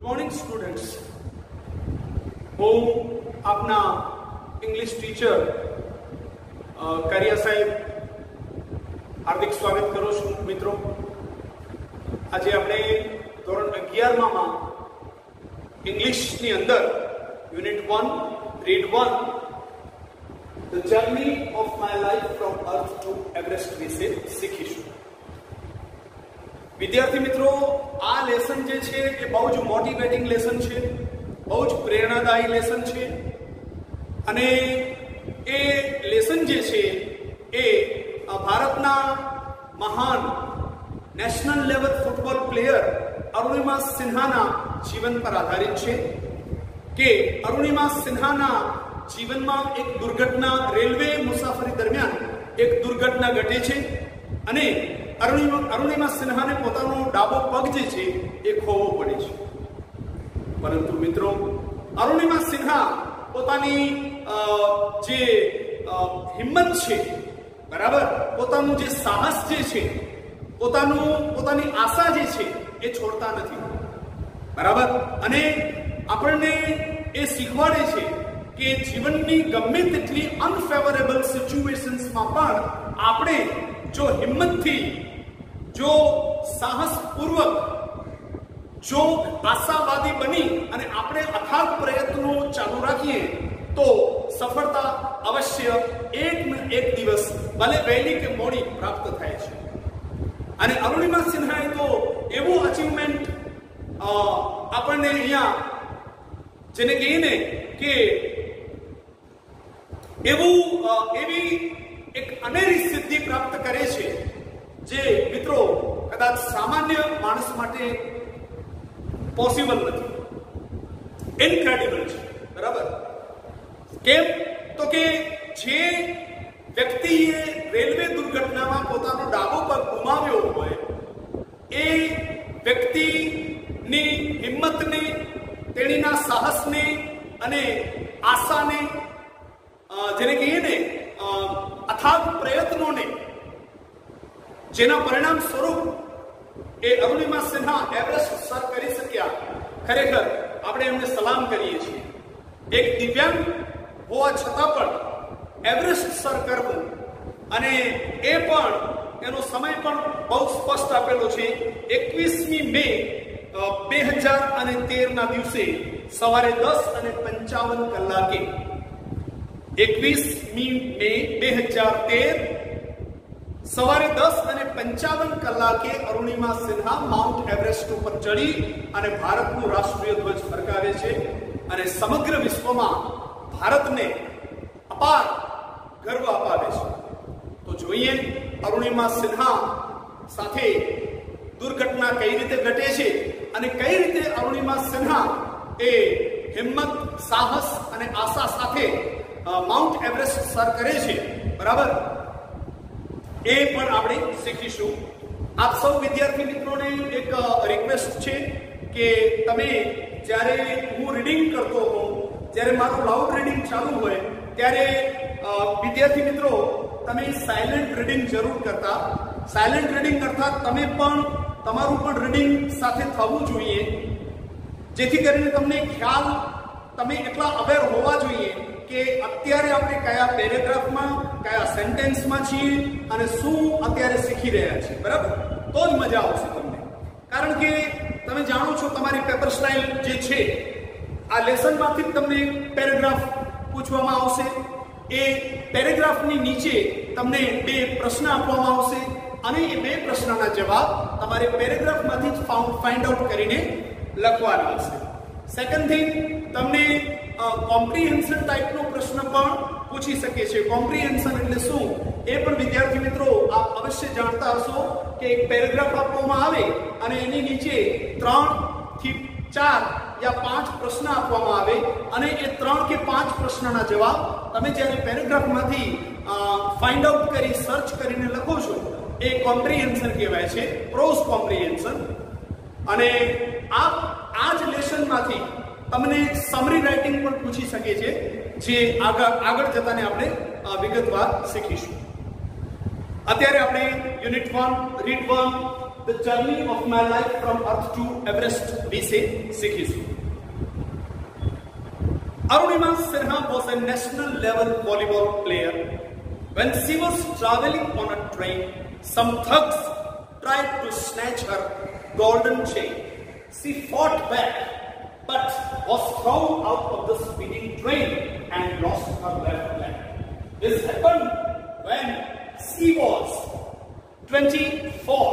Morning students, હું આપના English teacher કારિયા સાહેબ હાર્દિક સ્વાગત કરું છું. મિત્રો, આજે આપણે ધોરણ 11માં ઇંગ્લિશની અંદર unit 1 read 1 the journey of my life from earth two Everest વિશે શીખીશું. વિદ્યાર્થી મિત્રો, આ લેસન જે છે એ બહુ જ મોટિવેટિંગ લેસન છે, બહુ જ પ્રેરણાદાયી લેસન છે. અને એ લેસન જે છે એ ભારતના મહાન national level football player Arunima સિન્હાના જીવન પર આધારિત છે. કે અરુણિમા સિન્હાના જીવનમાં એક દુર્ઘટના, રેલવે મુસાફરી દરમિયાન એક દુર્ઘટના ઘટે છે અને અરુણિમા સિન્હાને પોતાનો ડાબો પગ જે છે એ ખોવો પડે છે. પરંતુ મિત્રો, અરુણિમા સિન્હા પોતાની જે હિંમત છે, બરાબર, પોતાનું જે સાહસ જે છે, પોતાની આશા જે છે એ છોડતા નથી, બરાબર. અને આપણને એ શીખવાડે છે કે જીવનની ગમે તેટલી અનફેવરેબલ સિચ્યુએશન્સમાં પણ આપણે જો હિંમતથી, જો સાહસપૂર્વક, જો આશાવાદી બની અને આપણે અથાગ પ્રયત્નો ચાલુ રાખીએ તો સફળતા અવશ્ય એક ને એક દિવસ, ભલે વહેલી કે મોડી, પ્રાપ્ત થાય છે. અને અરુણિમા સિન્હાએ તો એવું અચીવમેન્ટ આપણને અહીંયા, જેને કહીએ ને કે એવી એક અનેરી સિદ્ધિ પ્રાપ્ત કરે છે જે મિત્રો કદાચ સામાન્ય માણસ માટે પોસિબલ નથી. ઇનક્રેડિબલ છે, બરાબર. કેમ? તો કે જે વ્યક્તિએ રેલવે દુર્ઘટનામાં પોતાનો ડાબો પગ ગુમાવ્યો હોય એ વ્યક્તિની હિંમતને, તેણીના સાહસને અને આશાને, જેને કહીએ ને અથાગ પ્રયત્નોને, જેના પરિણામ સ્વરૂપ એ અરુણિમા સિન્હા એવરેસ્ટ સર કરી શક્યા, ખરેખર આપણે એમને સલામ કરીએ છીએ. એક દિવ્યાંગ હોવા છતાં પણ એવરેસ્ટ સર કરવું, અને એ પણ એનો સમય પણ બહુ સ્પષ્ટ આપેલો છે. 21મી મે 2013 ના દિવસે સવારે 10:55 કલાકે, 21મી મે 2013 સવારે 10:55 કલાકે અરુણિમા સિન્હા માઉન્ટ એવરેસ્ટ ઉપર ચડી અને ભારતનું રાષ્ટ્રીય ધ્વજ ફરકાવે છે અને સમગ્ર વિશ્વમાં ભારતને અપાર ગર્વ અપાવે છે. તો જોઈએ અરુણિમા સિન્હા સાથે દુર્ઘટના કઈ રીતે ઘટે છે અને કઈ રીતે અરુણિમા સિન્હા એ હિંમત, સાહસ અને આશા સાથે માઉન્ટ એવરેસ્ટ સર કરે છે, બરાબર. એ પણ આપણે શીખીશું. આપ સૌ વિદ્યાર્થી મિત્રોને એક રિક્વેસ્ટ છે કે તમે જ્યારે હું રીડિંગ કરતો હોઉં, જ્યારે મારું લાઉડ રીડિંગ ચાલુ હોય, ત્યારે વિદ્યાર્થી મિત્રો તમે સાયલેન્ટ રીડિંગ જરૂર કરતા. સાયલેન્ટ રીડિંગ કરતા તમે પણ તમારું પણ રીડિંગ સાથે થવું જોઈએ, જેથી કરીને તમને ખ્યાલ, તમે એટલા અવેર હોવા જોઈએ કે અત્યારે આપણે કયા પેરેગ્રાફમાં, કયા સેન્ટેન્સમાં છીએ અને શું અત્યારે શીખી રહ્યા છીએ, બરાબર. તો જ મજા આવશે તમને. કારણ કે તમે જાણો છો, તમારી પેપર સ્ટાઇલ જે છે, આ લેસનમાંથી જ તમને પેરેગ્રાફ પૂછવામાં આવશે. એ પેરેગ્રાફની નીચે તમને 2 પ્રશ્ન આપવામાં આવશે અને એ 2 પ્રશ્નના જવાબ તમારે પેરેગ્રાફમાંથી જ ફાઇન્ડ આઉટ કરીને લખવાના હશે. સેકન્ડ થિંગ, તમને કોમ્પ્રિહેન્શન ટાઈપનો પ્રશ્ન પણ પૂછી શકે છે. કોમ્પ્રિહેન્શન એટલે શું એ પણ વિદ્યાર્થી મિત્રો આપ અવશ્ય જાણતા હશો કે એક પેરેગ્રાફ આપવામાં આવે અને એની નીચે 3 થી 4 યા 5 પ્રશ્ન આપવામાં આવે અને એ 3 કે 5 પ્રશ્નના જવાબ તમે જ્યારે પેરેગ્રાફમાંથી ફાઇન્ડ આઉટ કરી, સર્ચ કરીને લખો છો, એ કોમ્પ્રિહેન્શન કહેવાય છે, પ્રોઝ કોમ્પ્રિહેન્શન. અને આ જ લેસનમાંથી તમને સમરી રાઇટિંગ પણ પૂછી શકે છે, જે આગળ જતાને આપણે વિગતવાર શીખીશું. અત્યારે આપણે unit 1 read 1 the journey of my life from earth two Everest વિશે શીખીશું. Arunima Sinha was a national level volleyball player. When she was traveling on a train, some thugs tried to snatch her golden chain. She fought back but was thrown out of the speeding train and lost her left leg. This happened when she was 24.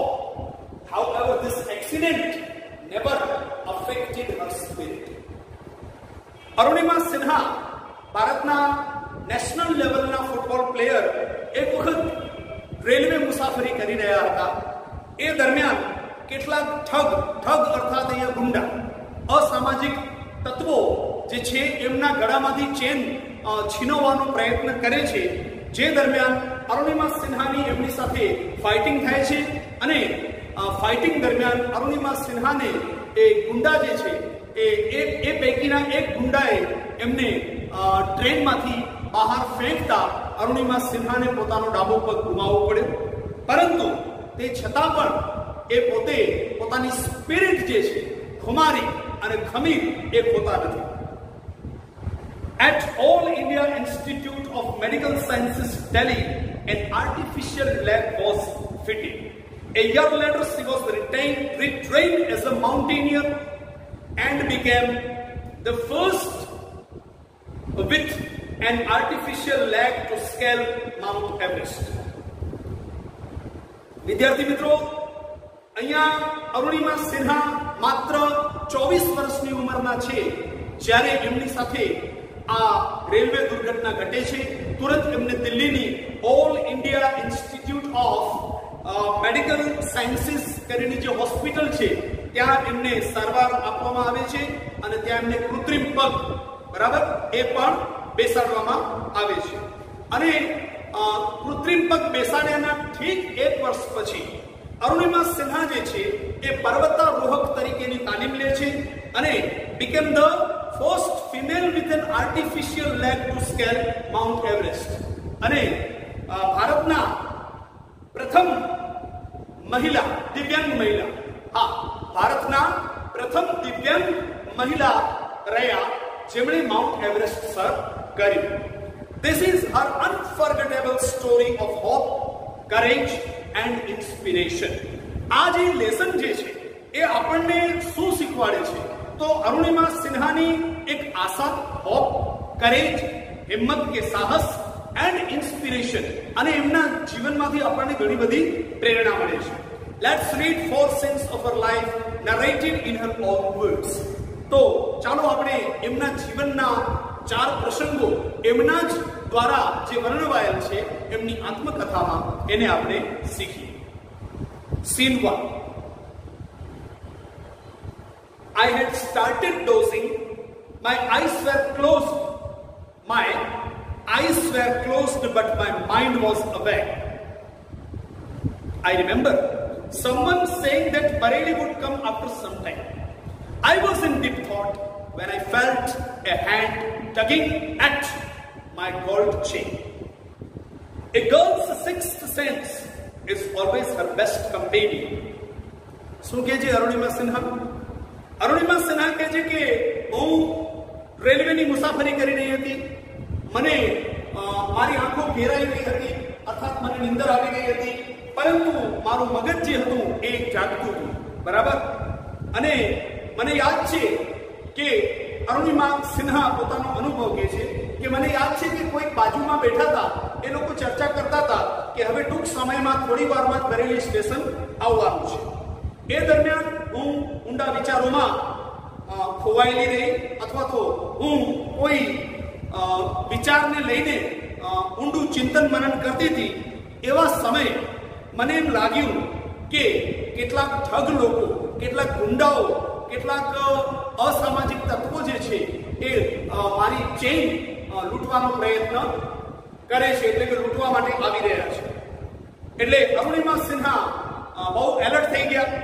However, this accident never affected her spirit. Arunima Sinha ભારતના national લેવલના football player એક વખત railway મુસાફરી કરી રહ્યા હતા. એ દરમિયાન કેટલાક ઠગ અર્થાત અહીંયા ગુંડા અસામાજિક તત્વો જે છે એમના ગળામાંથી ચેન છીનવવાનો પ્રયત્ન કરે છે. જે દરમિયાન અરુણિમા સિન્હાની એમની સાથે ફાઇટિંગ થાય છે અને ફાઇટિંગ દરમિયાન અરુણિમા સિન્હાને એ ગુંડા જે છે એ પૈકીના એક ગુંડાએ એમને ટ્રેનમાંથી બહાર ફેંકતા અરુણિમા સિન્હાને પોતાનો ડાબો પગ ગુમાવવો પડ્યો. પરંતુ તે છતાં પણ એ પોતે પોતાની સ્પિરિટ જે છે ખુમારી અને ખમીર એ ખોતા નથી. At All India Institute of Medical Sciences, Delhi, an artificial leg was fitted. A year later, she was retrained as a mountaineer and became the first with an artificial leg to scale Mount Everest. વિદ્યાર્થી મિત્રો, અહીંયા અરુણિમા સિન્હા માત્ર 24 વર્ષની ઉંમરના છે જ્યારે એમની સાથે આ રેલવે દુર્ઘટના ઘટે છે. તુરંત એમને દિલ્હીની all India institute of medical sciences કરીને જે હોસ્પિટલ છે ત્યાં એમને સારવાર આપવામાં આવે છે અને ત્યાં એમને કૃત્રિમ પગ બરાબર એ પણ બેસાડવામાં આવે છે. અને કૃત્રિમ પગ બેસાડ્યાના ઠીક 1 વર્ષ પછી અરુણિમા સિન્હા જે છે એ પર્વતારોહક તરીકેની તાલીમ લે છે અને became the first female with an artificial leg to scale Mount Everest. અને ભારતના પ્રથમ મહિલા દિવ્યાંગ મહિલા ભારતના પ્રથમ દિવ્યાંગ મહિલા રહ્યા જેમણે માઉન્ટ એવરેસ્ટ સર કર્યું. This is her unforgettable story of hope, courage and inspiration. આ જે લેસન જે છે એ આપણને શું શીખવાડે છે? તો અરુણિમા સિન્હાની એક આશા, હોપ, કરેજ, હિંમત કે સાહસ એન્ડ ઇન્સ્પિરેશન અને એમના જીવનમાંથી આપણને ઘણી બધી પ્રેરણા મળે છે. Let's read 4 scenes of her life narrated in her own words. તો ચાલો આપણે એમના જીવનના 4 પ્રસંગો એમના જ દ્વારા જે વર્ણવાયેલ છે એમની આત્મકથામાં એને આપણે શીખીએ. Scene 1. I had started dozing. My eyes were closed. But my mind was awake. I remember someone saying that Bareilly would come after some time. I was in deep thought when I felt a hand tugging at my gold chain. A girl's sixth sense is always her best companion. શું કહે છે અરુણિમા સિન્હા? અરુણિમા સિન્હા કહે છે કે હું રેલવેની મુસાફરી કરી રહી હતી. મને મારી આંખો ઘેરાઈ ગઈ હતી અર્થાત મને નીંદર આવી ગઈ હતી, પરંતુ મારું મગજ જે હતું એ જાગતું હતું. બરાબર. અને મને યાદ છે કે અરુણિમા સિન્હા પોતાનો અનુભવ કહે છે કે મને યાદ છે કે કોઈ બાજુમાં બેઠા હતા, એ લોકો ચર્ચા કરતા હતા કે હવે ટૂંક સમયમાં થોડી વારમાં જ બરેલી સ્ટેશન આવવાનું છે. એ દરમિયાન હું ઊંડા વિચારોમાં ખોવાયેલી રહી અથવા તો હું કોઈ વિચારને લઈને ઊંડું ચિંતન મનન કરતી હતી. એવા સમયે મને એમ લાગ્યું કે કેટલાક ઠગ લોકો, કેટલાક ગુંડાઓ, કેટલાક અસામાજિક તત્વો જે છે એ મારી ચેઇન લૂંટવાનો પ્રયત્ન કરે છે, એટલે કે લૂંટવા માટે આવી રહ્યા છે. એટલે અરુણિમા સિન્હા બહુ એલર્ટ થઈ ગયા.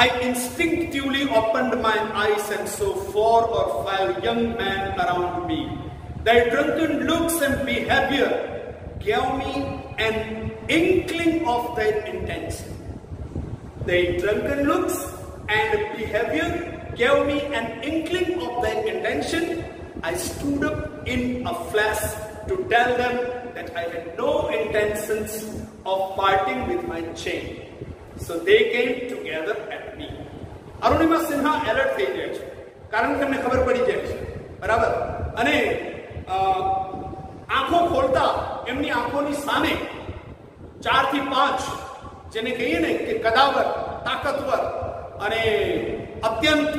I instinctively opened my eyes and saw 4 or 5 young men around me. Their drunken looks and behavior gave me an inkling of their intention. Their drunken looks and behavior gave me an inkling of their intention. I stood up in a flash to tell them that I had no intentions of parting with my chain. So they came together at me. Arunima Sinha alert થઈ જાય છે, કારણ કે તમને ખબર પડી જાય છે, બરાબર? અને આંખો ખોલતા એમની આંખોની સામે 4 થી 5 જેને કહીએ ને કે કદાવર, તાકતવર અને અત્યંત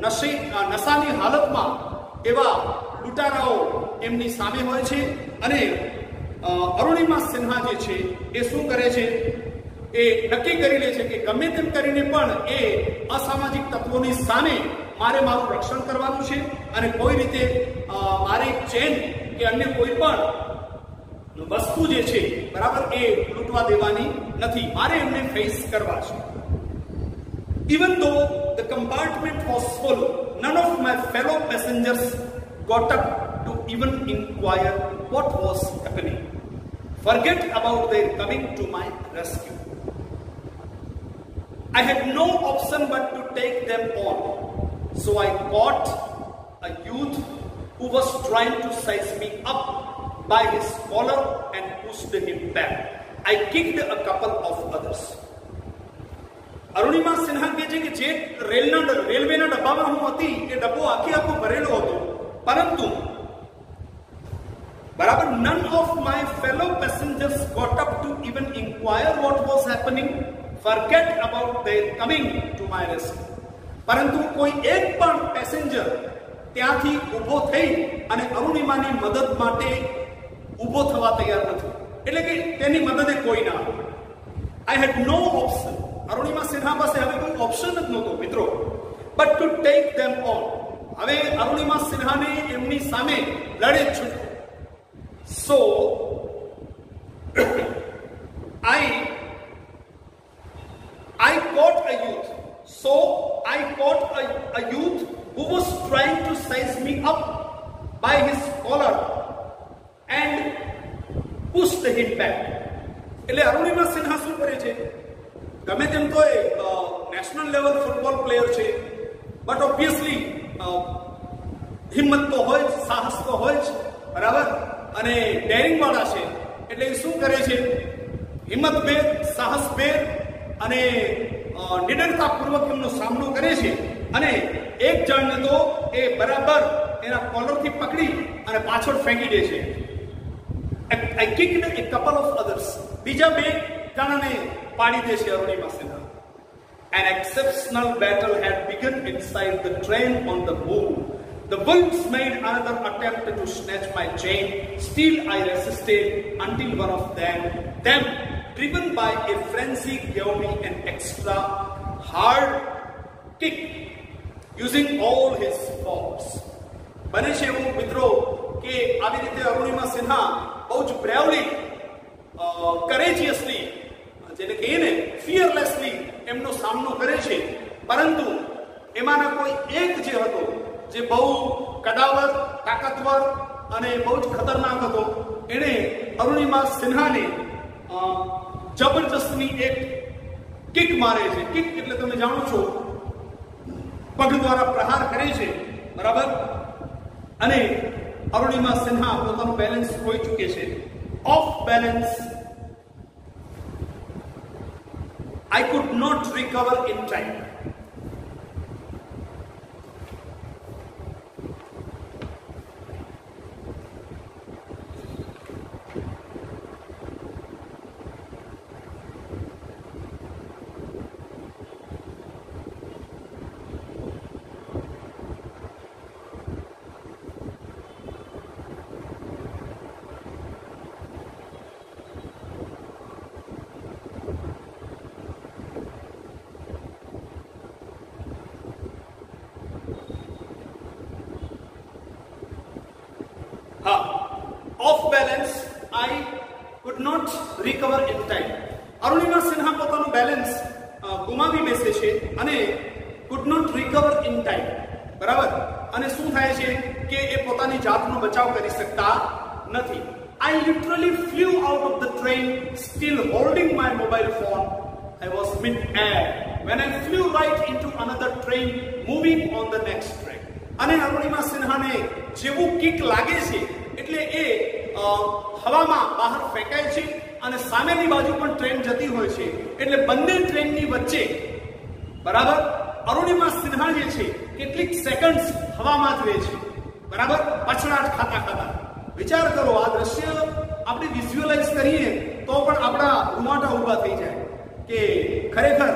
નશાની હાલતમાં એવા લૂંટારાઓ એમની સામે હોય છે. અને અરુણિમા સિન્હા જે છે એ શું કરે છે, એ નક્કી કરી લે છે કે ગમે તેમ કરીને પણ એ અસામાજિક તત્વોની સામે મારે મારું રક્ષણ કરવાનું છે અને કોઈ રીતે મારે ચેન કે અન્ય કોઈ પણ વસ્તુ જે છે, બરાબર, એ લૂંટવા દેવાની નથી, મારે એમને ફેસ કરવા છે. Even though the compartment was full, none of my fellow passengers got up to even inquire what was happening. Forget about their coming to my rescue. I had no option but to take them on. So I caught a youth who was trying to size me up by his collar and pushed him back. I kicked a couple of others. Arunima Sinha કહે છે કે જે રેલવેના ડબ્બામાં હું હતી એ ડબ્બો આખો ભરેલો હતો, પરંતુ બરાબર, none of my fellow passengers got up to even inquire what was happening. Forget about their coming to my rescue. પરંતુ કોઈ એક પણ પેસેન્જર ત્યાંથી ઊભો થઈ અને અરુણિમાની મદદ માટે ઊભો થવા તૈયાર નથી, એટલે કે તેની મદદે કોઈ ના આવ્યું. I had no option. Arunima Sinha પાસે હવે કોઈ ઓપ્શન જ નહોતો મિત્રો, but to take them on. હવે અરુણિમા સિન્હાને એમની સામે લડે છૂટકો. So I caught a youth. So I caught a youth who was trying to size me up by his collar and pushed him back. એટલે અરુણિમા સિન્હા શું કરે છે, ગમે તેમ તો એ નેશનલ લેવલ ફૂટબોલ પ્લેયર છે, બટ ઓબ્વિયસલી હિંમત તો હોય જ, સાહસ તો હોય જ, બરાબર, અને ડેરિંગ વાળા છે. એટલે એ શું કરે છે, હિંમતભેર, સાહસભેર અને નિડરતાપૂર્વક એમનો સામનો કરે છે. અને એક જણને તો એ બરાબર એના કોલરથી પકડી અને પાછળ ફેંકી દે છે. I kicked a couple of others. બીજા 2 જણાને પાડી દે છે Arunima Sinha. An exceptional battle had begun inside the train on the move. The wolves made another attempt to snatch my chain. Still I resisted until one of them, driven by a frenzy, gave me an extra hard kick using all his force. બને છે એવું મિત્રો કે આવી રીતે અરુણિમા સિન્હા બહુ જ bravely, કરેજિયસલી, જેને કહીએ ને ફિયરલેસલી એમનો સામનો કરે છે. પરંતુ એમાંના કોઈ એક જે હતો, જે બહુ કદાવર, તાકાતવર અને બહુ જ ખતરનાક હતો, એણે અરુણિમા સિન્હાને જબરજસ્તની એક કિક મારે છે. કિક એટલે તમે જાણો છો, પગ દ્વારા પ્રહાર કરે છે, બરાબર, અને અરુણિમા સિન્હા પોતાનું બેલેન્સ ખોઈ ચૂકે છે. Of balance, I could not recover in time. Off balance, I could not recover in time. Arunima Sinha પોતાનું બેલેન્સ ગુમાવી બેસે છે અને could not recover in time, બરાબર, અને શું થાય છે કે એ પોતાની જાતનો બચાવ કરી શકતા નથી. I literally flew out of the train, still holding my mobile phone, I was mid-air when I flew right into another train moving on the next track. અને અરુણિમા સિન્હાને જેવું કિક લાગે છે એટલે એ હવામાં બહાર ફેંકાય છે અને સામેની બાજુ પણ ટ્રેન જતી હોય છે એટલે બંને ટ્રેનની વચ્ચે બરાબર અરુણિમા સિન્હા જે છે કેટલીક સેકન્ડ્સ હવામાં જ રહે છે બરાબર પછડાટ ખાતા ખાતા. વિચાર કરો આ દ્રશ્ય આપણે વિઝ્યુઅલાઇઝ કરીએ તો પણ આપણા રૂવાટા ઊભા થઈ જાય કે ખરેખર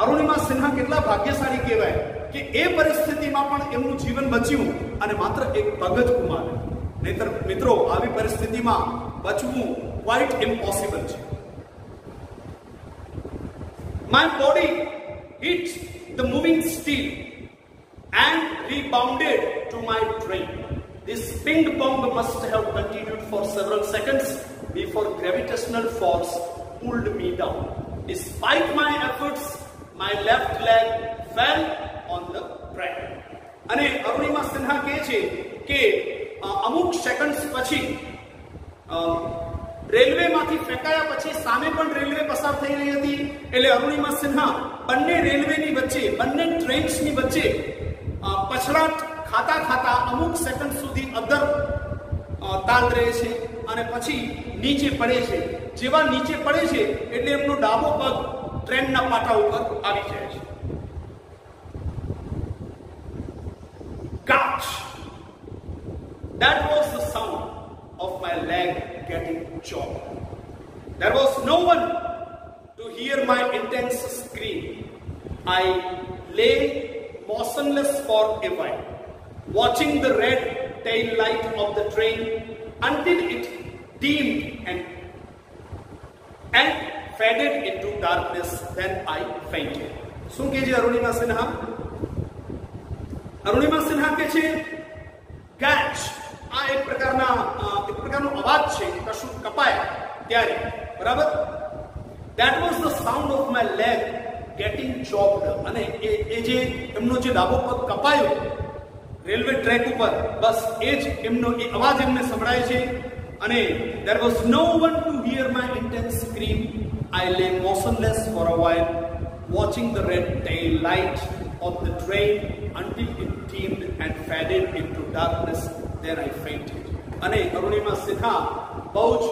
અરુણિમા સિન્હા કેટલા ભાગ્યશાળી કહેવાય કે એ પરિસ્થિતિમાં પણ એમનું જીવન બચ્યું અને માત્ર એક પગ જ ગુમાવ્યો. નહીતર મિત્રો આવી પરિસ્થિતિમાં બચવું ક્વાઇટ ઇમ્પોસિબલ છે. My body hit the moving steel and rebounded to my train. This ping pong must have continued for several seconds before gravitational force pulled me down. Despite my efforts, my left leg fell on the track. અને અરુણિમા સિન્હા કહે છે કે અમુક seconds પછી રેલવેમાંથી ફેંકાયા પછી સામે પણ railway પસાર થઈ રહી હતી એટલે અરુણિમા સિન્હા બંને રેલવેની વચ્ચે બંને ટ્રેન્સની વચ્ચે પછડાટ ખાતા ખાતા અમુક સેકન્ડ સુધી અધર તાલ રહે છે અને પછી નીચે પડે છે. જેવા નીચે પડે છે એટલે એમનો ડાબો પગ ટ્રેનના પાટા ઉપર આવી જાય છે. Catch! That was the sound of my leg getting chopped. There was no one to hear my intense scream. I lay motionless for a while, watching the red tail light of the train until it dimmed and faded into darkness. Then I fainted. શું કહે છે અરુણિમા સિન્હા? અરુણિમા સિન્હા કહે છે catch. આ એક પ્રકારનો અવાજ છે કશું કપાય ત્યારે બરાબર. That was the sound of my leg getting chopped. અને એ જે એમનો જે ડાબો પગ કપાયો રેલવે ટ્રેક ઉપર બસ એ જ એમનો એ અવાજ એમને સંભળાય છે. અને there was no one to hear my intense scream. I lay motionless for a while, watching the red tail light of the train until it dimmed and faded into darkness. Then I fainted. અને અરુણિમા સિન્હા બહુ જ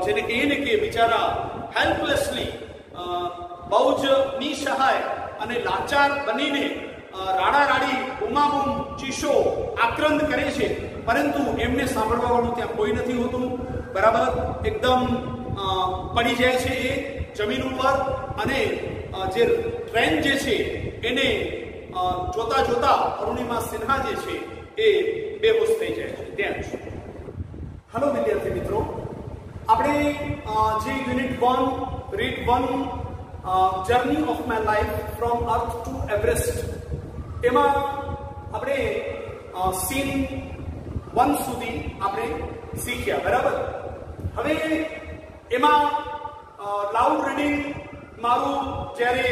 જેને કહીએ ને કે બિચારા હેલ્પલેસલી બહુ જ નિસહાય અને લાચાર બનીને રાડારાડી બૂમાબૂમ ચીસો આક્રંદ કરે છે પરંતુ એમને સાંભળવા વાળું ત્યાં કોઈ નથી હોતું બરાબર. એકદમ પડી જાય છે એ જમીન ઉપર અને જે ટ્રેન જે છે એને જોતા જોતા અરુણિમા સિન્હા જે છે એ બેહોશ થઈ જાય છે ત્યાં જ. હેલો વિદ્યાર્થી મિત્રો, આપણે જે unit 1 read 1 journey of my life from earth two Everest એમાં આપણે સીન 1 સુધી આપણે શીખ્યા બરાબર. હવે એમાં લાઉડ રીડિંગ મારું જ્યારે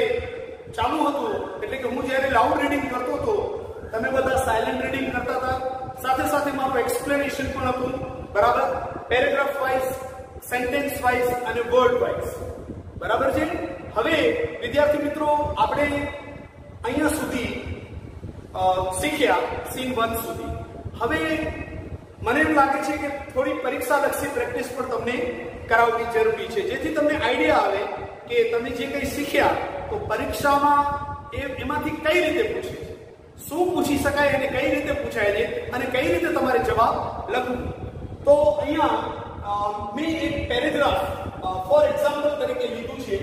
ચાલુ હતું એટલે કે હું જ્યારે લાઉડ રીડિંગ કરતો હતો તમે બધા સાયલેન્ટ રીડિંગ કરતા હતા. સાથે સાથે મારું એક્સપ્લેનેશન પણ હતું બરાબર. પેરેગ્રાફ વાઇઝ, સેન્ટેન્સ વાઇઝ અને વર્ડ વાઇઝ બરાબર છે. હવે વિદ્યાર્થી મિત્રો આપણે અહીંયા સુધી શીખ્યા સીન 1 સુધી. હવે મને એમ લાગે છે કે થોડી પરીક્ષાલક્ષી પ્રેક્ટિસ પણ તમને કરાવવી જરૂરી છે જેથી તમને આઈડિયા આવે કે તમે જે કંઈ શીખ્યા તો પરીક્ષામાં એમાંથી કઈ રીતે પૂછે છે, શું પૂછી શકાય અને કઈ રીતે પૂછાય છે અને કઈ રીતે તમારે જવાબ લખવું. તો અહીંયા મેં એક પેરેગ્રાફ ફોર એક્ઝામ્પલ તરીકે લીધું છે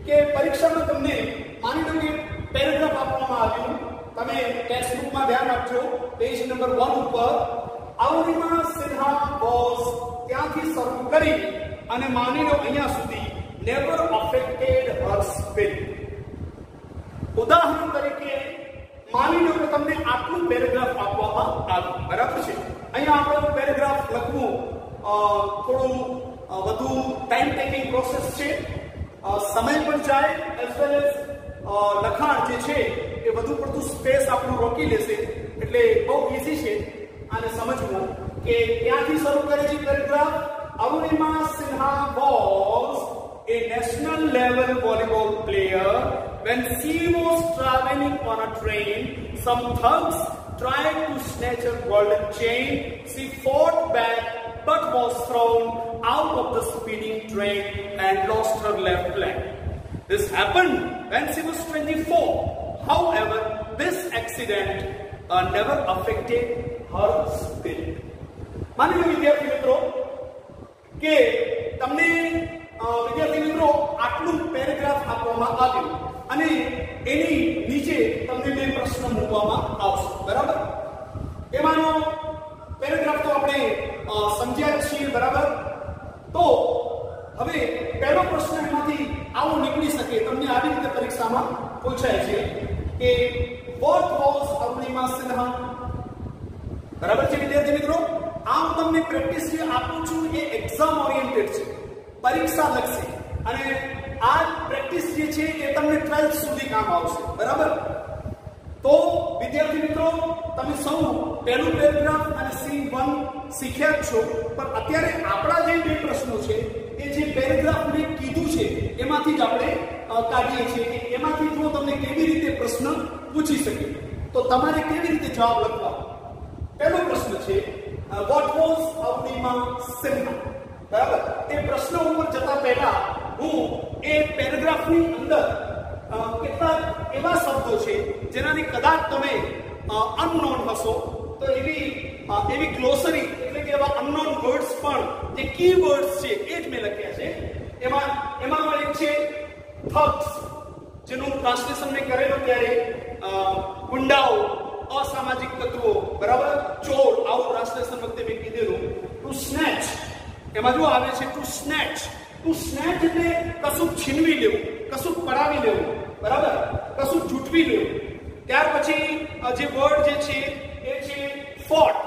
કે પરીક્ષામાં તમને માની લો કે પેરેગ્રાફ આપવામાં આવ્યું. તમે ટેક્સ્ટ બુકમાં ધ્યાન આપજો પેજ નંબર 1 ઉપર અરુણિમા સિન્હા વોઝ ત્યાંથી શરૂ કરી અને માની લો અહીંયા સુધી નેવર અફેક્ટેડ હર સ્પિરિટ. ઉદાહરણ તરીકે માની લો કે તમને આટલું પેરેગ્રાફ આપવામાં આવ્યું બરાબર છે. અહીંયા આપણે પેરેગ્રાફ લખવું થોડું વધુ ટાઈમ ટેકિંગ પ્રોસેસ છે, સમય પણ જાય એઝ વેલ એઝ લખાણ જે છે એ વધુ પડતું સ્પેસ આપણું રોકી લેશે એટલે બહુ ઈઝી છે આને સમજવું કે ત્યાંથી શરૂ કરે છે paragraph. Arunima Sinha was a national level volleyball player. When she was traveling on a train, some thugs tried to snatch her golden chain. She fought back but was thrown out of the speeding train and lost her left leg. This happened when she was 24. However, this accident never affected her spirit. માની લો વિદ્યાર્થી મિત્રો કે તમને વિદ્યાર્થી મિત્રો આટલું paragraph આપવામાં આવ્યું અને એની નીચે તમને બે પ્રશ્ન મૂકવામાં આવશે, બરાબર? એમાંનો પેરેગ્રાફ તો આપણે સમજ્યા છીએ, બરાબર? તો હવે પહેલો પ્રશ્ન એમાંથી આવો નીકળી શકે, તમને આવી રીતે પરીક્ષામાં પૂછાય છે કે what was અરુણિમા સિન્હા, બરાબર છે વિદ્યાર્થી મિત્રો? આ હું તમને પ્રેક્ટિસ જે આપું છું એ એક્ઝામ ઓરિએન્ટેડ છે, પરીક્ષા લક્ષી, અને આ પ્રેક્ટિસ જે છે એ તમને 12th સુધી કામ આવશે, બરાબર? તો વિદ્યાર્થી મિત્રો તમે સૌ પહેલું પેરેગ્રાફ અને સીન 1 શીખ્યા છો, પણ અત્યારે આપણા જે બે પ્રશ્નો છે એ જે પેરેગ્રાફ મેં કીધું છે એમાંથી જ આપણે કાઢીએ છીએ કે એમાંથી જો તમને કેવી રીતે પ્રશ્ન પૂછી શકે તો તમારે કેવી રીતે જવાબ લખવા. પહેલો પ્રશ્ન છે what was અરુણિમા સિન્હા, બરાબર? એ પ્રશ્ન ઉપર જતા પહેલા હું એ પેરેગ્રાફની અંદર કેટલાક એવા શબ્દો છે જેનાથી કદાચ તમે અનનોન હશો, તો એવી ગ્લોસરી એટલે કે એવા અનનોન વર્ડ્સ પણ જે કી વર્ડ્સ છે એ જ મેં લખ્યા છે. એમાં એક છે થગ્સ, જેનું ટ્રાન્સલેશન મેં કરેલું ત્યારે ગુંડાઓ, અસામાજિક તત્વો, બરાબર? ચોર, આવું ટ્રાન્સલેશન વખતે મેં કીધેલું. ટુ સ્નેચ, એમાં જો આવે છે ટુ સ્નેચ. ટુ સ્નેચ એટલે કશું છીનવી લેવું, કશું પડાવી લેવું, બરાબર? કશું જૂટવી લેવું. ત્યાર પછી જે વર્ડ જે છે એ છે ફોટ.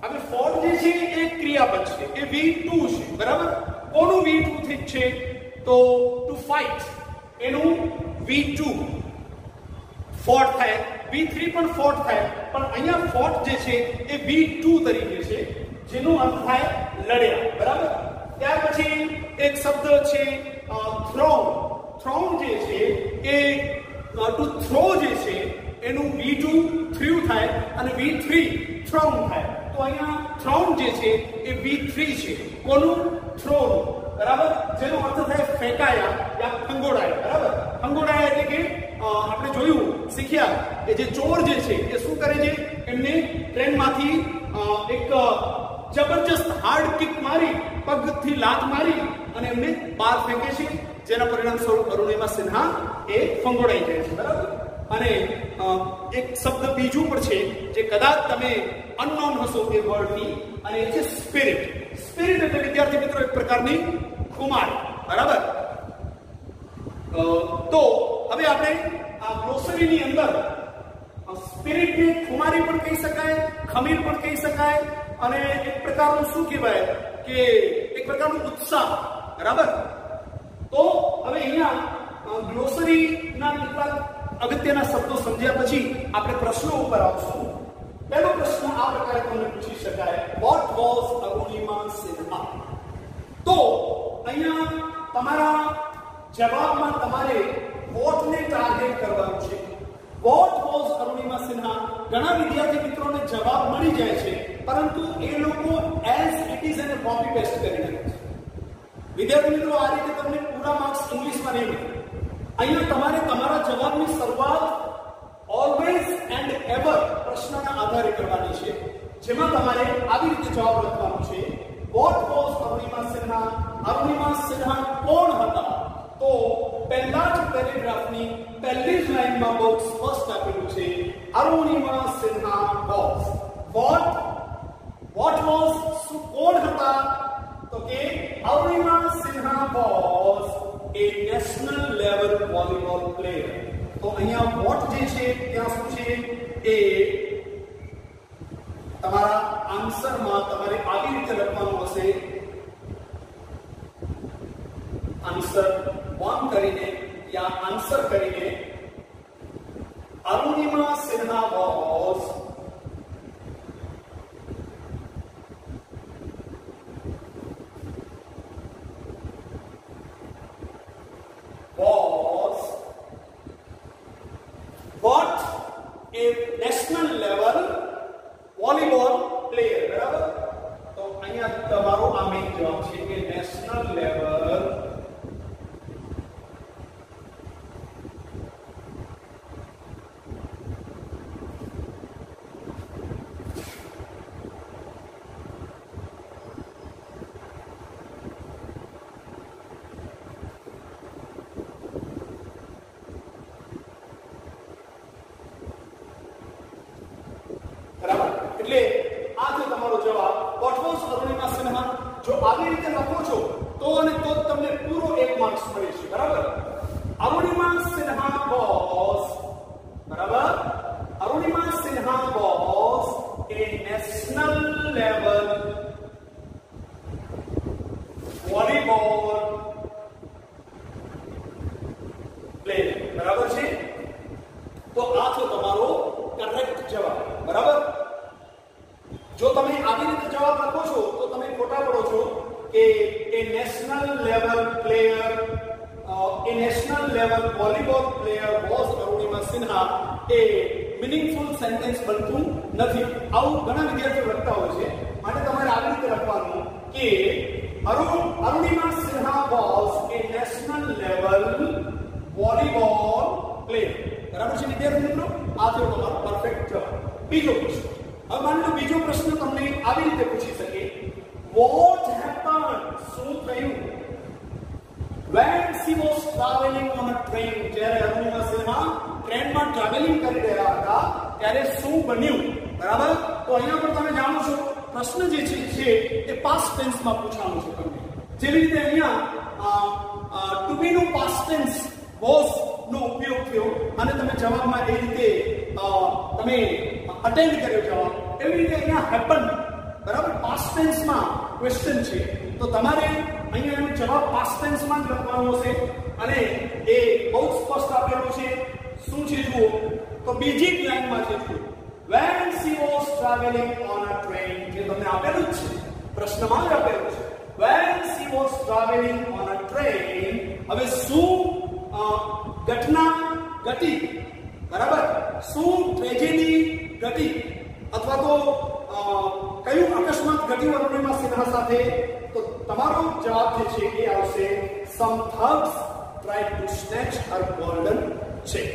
હવે ફોટ જે છે એ ક્રિયાપદ છે, એ V2 છે, બરાબર? કોનું V2 થી છે તો ટુ ફાઇટ, એનું V2 ફોટ થાય. V3 પણ ફોટ થાય, પણ અહીંયા ફોટ જે છે એ V2 તરીકે છે, જેનો અર્થ થાય લડ્યા, બરાબર? ત્યાર પછી એક શબ્દ છે થ્રોન. થ્રોન જે છે એ ટુ થ્રો જે છે એનું V2 થ્રુ થાય અને V3 થ્રોન થાય. તો અહીંયા થ્રોન જે છે એ V3 છે, કોનું? થ્રોન, બરાબર? જેનો અર્થ થાય ફેંકાયા યા ફંગોળાયા, બરાબર? ફંગોળાયા એટલે કે આપણે જોયું, શીખ્યા કે જે ચોર જે છે એ શું કરે છે, એમને ટ્રેનમાંથી એક જબરજસ્ત હાર્ડ કિક મારી, પગથી લાત મારી અને એમને બહાર ફેંકે છે, જેના પરિણામ સ્વરૂપ અરુણિમા સિન્હા એ ફંગોળાઈ જાય છે, બરાબર? અને એક શબ્દ બીજું પણ છે જે કદાચ તમે અનનોન હશો એ વર્ડથી, અને એ છે સ્પિરિટ. સ્પિરિટ એટલે વિદ્યાર્થી મિત્રો એક પ્રકારની ખુમારી, બરાબર? તો હવે આપણે આ ગ્લોસરીની અંદર સ્પિરિટને ખુમારી પણ કહી શકાય, ખમીર પણ કહી શકાય, અને એક પ્રકારનું શું કહેવાય કે એક પ્રકારનું ઉત્સાહ, બરાબર? તો હવે અહીંયા ગ્લોસરીના કેટલાક અગત્યના શબ્દો સમજ્યા પછી આપણે પ્રશ્નો ઉપર આવશું. પહેલો પ્રશ્ન આ પ્રકારે તમને પૂછી શકાય, what was અરુણિમા સિન્હા? તો અહીંયા તમારા જવાબમાં તમારે what ને ટાર્ગેટ કરવાનું છે. what was Arunima Sinha? ઘણા વિદ્યાર્થી મિત્રોને જવાબ મળી જાય છે, પરંતુ એ લોકો as it is એને કોપી પેસ્ટ કરી નાખે છે. વિદ્યાર્થી મિત્રો, આ રીતે તમને પૂરા માર્ક્સ ઇંગ્લિશમાં નહીં મળે. અહીંયા તમારે તમારા જવાબની શરૂઆત ઓલવેઝ એન્ડ એવર પ્રશ્નના આધારે કરવાની છે, જેમાં તમારે આવી રીતે જવાબ લખવાનો છે, what was અરુણિમા સિન્હા? અરુણિમા સિન્હા કોણ હતા? તો પહેલા જ પેરેગ્રાફની પહેલી જ લાઈનમાં બહુ સ્પષ્ટ આપેલું છે, Arunima Sinha was what was કોણ હતા? તો કે Arunima Sinha was a national level volleyball player. તો અહીંયા what જે છે ત્યાં શું છે એ તમારા આન્સરમાં તમારે આવી રીતે લખવાનું હશે, આન્સર 1 કરીને યા આન્સર કરીને અરુણિમા સિન્હા was પ્લેયર. બરાબર છે? તો આ તો તમારો કરેક્ટ જવાબ. બરાબર? જો તમે આવી રીતે જવાબ લખો છો તો તમે ખોટા પડો છો કે એ national level player a national level volleyball player was Arunima Sinha એ મીનિંગફુલ સેન્ટેન્સ બનતું નથી. આવું ઘણા વિદ્યાર્થીઓ લખતા હોય છે. માટે તમારે આવી રીતે લખવાનું કે Arunima Sinha was a national level volleyball player. બરાબર છે વિદ્યાર્થી મિત્રો? આ થયો તમારો પરફેક્ટ જવાબ. બીજો પ્રશ્ન. હવે માની લો બીજો પ્રશ્ન તમને આવી રીતે પૂછી શકે, what happened? શું થયું? When she was traveling on a train, જ્યારે અરુણિમા સિન્હા ટ્રેનમાં ટ્રાવેલિંગ કરી રહ્યા હતા ત્યારે શું બન્યું? બરાબર? તો અહીંયા પર તમે જાણો છો પ્રશ્ન જે છે એ પાસ્ટ ટેન્સ માં પૂછવાનો છે તમને. જેવી રીતે અહીંયા ટુ બી નું પાસ્ટ ટેન્સ was નો ઉપયોગ થયો અને તમે જવાબમાં એ રીતે તમે અટેન્ડ કર્યો જવાબ. એવી રીતે અહીંયા હેપન, બરાબર, પાસ્ટ ટેન્સ માં ક્વેશ્ચન છે તો તમારે અહીંયા એનો જવાબ પાસ્ટ ટેન્સ માં જ લખવાનો છે અને એ બહુ સ્પષ્ટ આપેલું છે. શું છે જુઓ તો બીજી જ લાઈનમાં છે જુઓ, when she was traveling on a train, જે તમને આપેલું જ છે પ્રશ્નમાં જ આપેલું છે. when she was traveling on a train, હવે શું ઘટના ઘટી? બરાબર? શું ટ્રેજેડી ઘટી અથવા તો કયું અકસ્માત ઘટ્યું અરુણિમા સિન્હા સાથે? તો તમારો જવાબ જે છે એ આવશે some thugs tried to snatch her golden chain.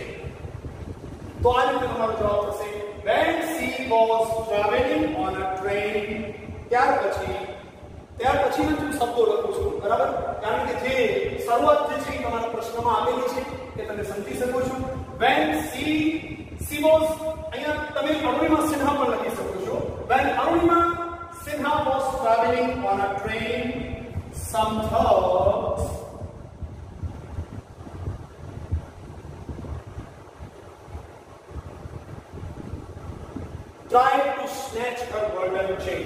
તો આ રીતે તમારો જવાબ થશે when she was traveling on a train. ત્યાર પછીનો હું શબ્દો લખું છું. બરાબર? કારણ કે જે શરૂઆત જે છે એ તમારા પ્રશ્નમાં આપેલી છે કે તમે સમજી શકો છો. when she was, અહીંયા તમે અરુણિમા સિન્હા પણ લખી શકો છો. when Arunima Sinha was traveling on a train, some thugs tried to snatch her golden chain.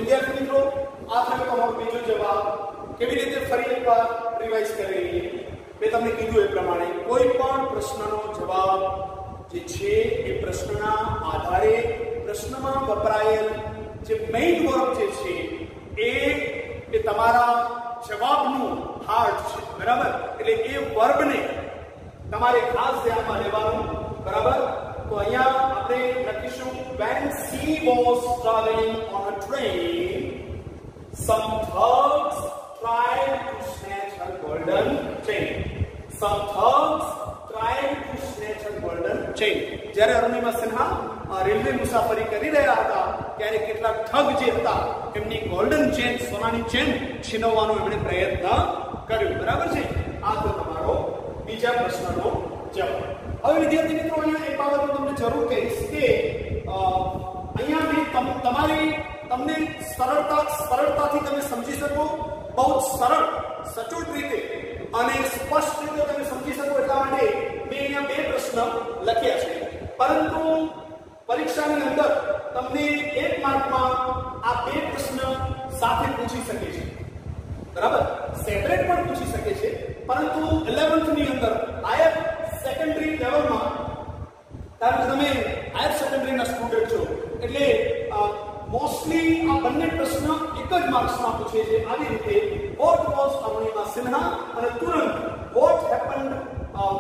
વિદ્યાર્થી મિત્રો, આ થયો તમારો બીજો જવાબ. કેવી રીતે ફરી એકવાર રિવાઇઝ કરી લઈએ. મેં તમને કીધું એ પ્રમાણે કોઈ પણ પ્રશ્નનો જવાબ જે છે એ પ્રશ્નના આધારે પ્રશ્નમાં વપરાયેલ જે મેઇન વર્બ જે છે એ તમારા જવાબનું હાર્ટ છે. બરાબર? એટલે એ વર્બને તમારે ખાસ ધ્યાનમાં લેવાનું. બરાબર? તો અહીંયા આપણે લખીશું when she was traveling on a train, some thugs tried to snatch her golden chain. some thugs tried to snatch her golden chain. જ્યારે અરુણિમા સિન્હા રેલવે મુસાફરી કરી રહ્યા હતા ત્યારે કેટલાક ઠગ જે હતા એમની ગોલ્ડન ચેન, સોનાની ચેન છીનવવાનો એમણે પ્રયત્ન કર્યો. બરાબર છે? આ તો તમારો બીજા પ્રશ્નનો જવાબ. હવે વિદ્યાર્થી મિત્રો, અહીંયા એક બાબત હું તમને જરૂર કહીશ કે અહીંયા તમને સરળતાથી તમે સમજી શકો, બહુ સરળ સચોટ રીતે અને સ્પષ્ટ રીતે તમે સમજી શકો એટલા માટે મેં અહીંયા બે પ્રશ્ન લખ્યા છે. પરંતુ પરીક્ષાની અંદર તમને 1 માર્કમાં આ બે પ્રશ્ન સાથે પૂછી શકે છે. બરાબર? સેપરેટ પણ પૂછી શકે છે. પરંતુ 11th ની અંદર આયર સેકન્ડરી લેવલમાં, કારણ કે તમે હાયર સેકન્ડરીના સ્ટુડન્ટ છો એટલે મોસ્ટલી આ બંને પ્રશ્ન એક જ માર્ક્સમાં પૂછે છે. આવી રીતે what was અરુણિમા સિન્હા અને તુરંત what happened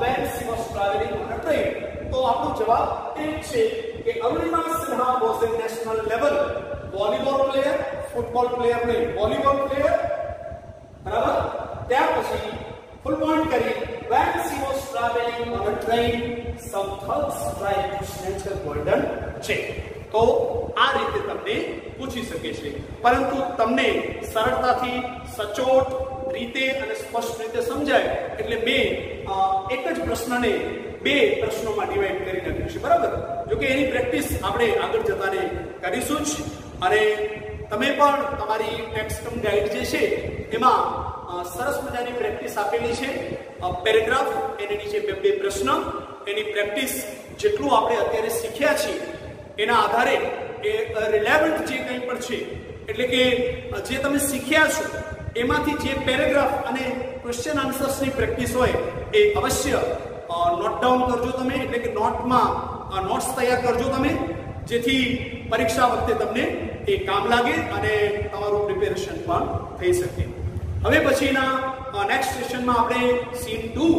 when she was traveling on a train. તો આપણો જવાબ એ છે કે Arunima Sinha was a national level volleyball player, football player નહીં, volleyball player. બરાબર? ત્યાર પછી ફૂલ પોઈન્ટ કરી when she was traveling on a train, some thugs tried to snatch her golden છે. તો આ રીતે તમને પૂછી શકે છે, પરંતુ તમને સરળતાથી સચોટ રીતે અને સ્પષ્ટ રીતે સમજાય એટલે મેં એક જ પ્રશ્નને બે પ્રશ્નોમાં ડિવાઈડ કરી નાખ્યું છે, બરાબર. જો કે એની પ્રેક્ટિસ આપણે આગળ જતાને કરીશું જ. અને તમે પણ તમારી ટેક્સ્ટ ગાઈડ જે છે એમાં સરસ મજાની પ્રેક્ટિસ આપેલી છે. પેરેગ્રાફ, એની નીચે બે પ્રશ્ન, એની પ્રેક્ટિસ જેટલું આપણે અત્યારે શીખ્યા છીએ એના આધારે એ રિલેવન્ટ જે કંઈ પણ છે, એટલે કે જે તમે શીખ્યા છો એમાંથી જે પેરેગ્રાફ અને ક્વેશ્ચન આન્સર્સની પ્રેક્ટિસ હોય એ અવશ્ય નોટ ડાઉન કરજો તમે, એટલે કે નોટ્સ તૈયાર કરજો તમે, જેથી પરીક્ષા વખતે તમને એ કામ લાગે અને તમારું પ્રિપેરેશન પણ થઈ શકે. હવે પછીના નેક્સ્ટ સેશનમાં આપણે સીન 2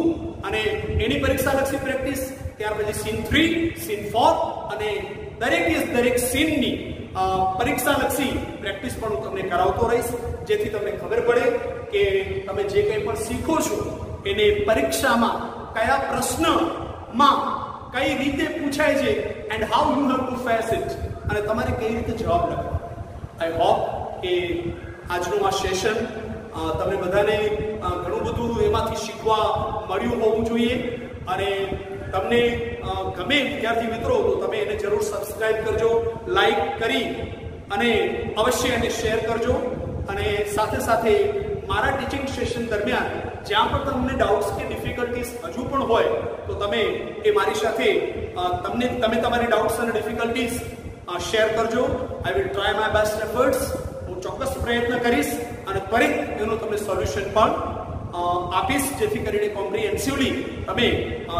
અને એની પરીક્ષાલક્ષી પ્રેક્ટિસ, ત્યાર પછી સીન 3, સીન 4 અને દરેક સીનની પરીક્ષાલક્ષી પ્રેક્ટિસ પણ હું તમને કરાવતો રહીશ, જેથી તમને ખબર પડે કે તમે જે કંઈ પણ શીખો છો એને પરીક્ષામાં કયા પ્રશ્નમાં કઈ રીતે પૂછાય છે and how you have to face it, અને તમારે કઈ રીતે જવાબ લખવા. આઈ હોપ કે આજનું આ સેશન તમને બધાને ઘણું બધું એમાંથી શીખવા મળ્યું હોવું જોઈએ. અને તમને ગમે વિદ્યાર્થી મિત્રો તો તમે એને જરૂર સબસ્ક્રાઇબ કરજો, લાઈક કરી અને અવશ્ય એને શેર કરજો. અને સાથે સાથે મારા ટીચિંગ સેશન દરમિયાન જ્યાં પણ તમને ડાઉટ્સ કે ડિફિકલ્ટીઝ હજુ પણ હોય તો તમે એ મારી સાથે તમે તમારી ડાઉટ્સ અને ડિફિકલ્ટીઝ શેર કરજો. I will try my best efforts. હું ચોક્કસ પ્રયત્ન કરીશ અને ત્વરિત એનું તમને સોલ્યુશન પણ આપીશ, જેથી કરીને કોમ્પ્રિહેન્સિવલી તમે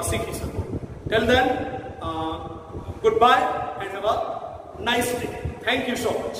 શીખી શકો. Till then, good bye and have a nice day. Thank you so much.